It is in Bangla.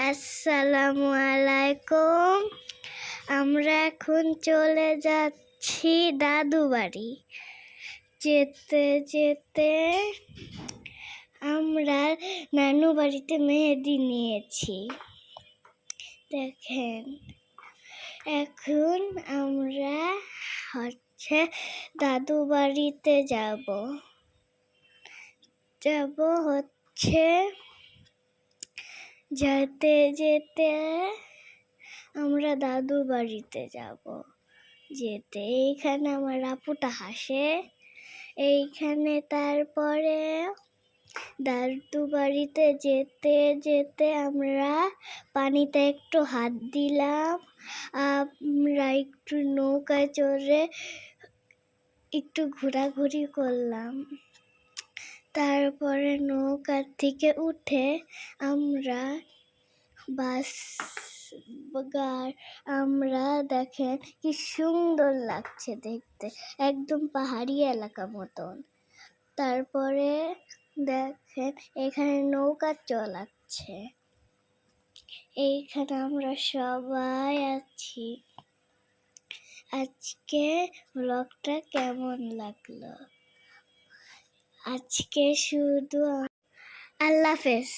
আসসালামু আলাইকুম। আমরা এখন চলে যাচ্ছি দাদু বাড়ি। যেতে যেতে আমরা নানু বাড়িতে মেহেদি নিয়েছি। দেখেন, এখন আমরা দাদু বাড়িতে যাব যেতে যেতে আমরা দাদু বাড়িতে যাব। এইখানে আমার আপুটা হাসে। এইখানে তারপরে দাদু বাড়িতে যেতে যেতে আমরা পানিতে একটু হাত দিলাম। আমরা একটু নৌকায় চড়ে একটু ঘোরাঘুরি করলাম। তারপরে নৌকা থেকে উঠে আমরা দেখেন কি সুন্দর লাগছে দেখতে, একদম পাহাড়ি এলাকা মতন। তারপরে দেখেন এখানে নৌকা চলাচ্ছে। এইখানে আমরা সবাই আছি। আজকে ব্লগটা কেমন লাগলো? আজকে শুধু আল্লাহ হাফেজ।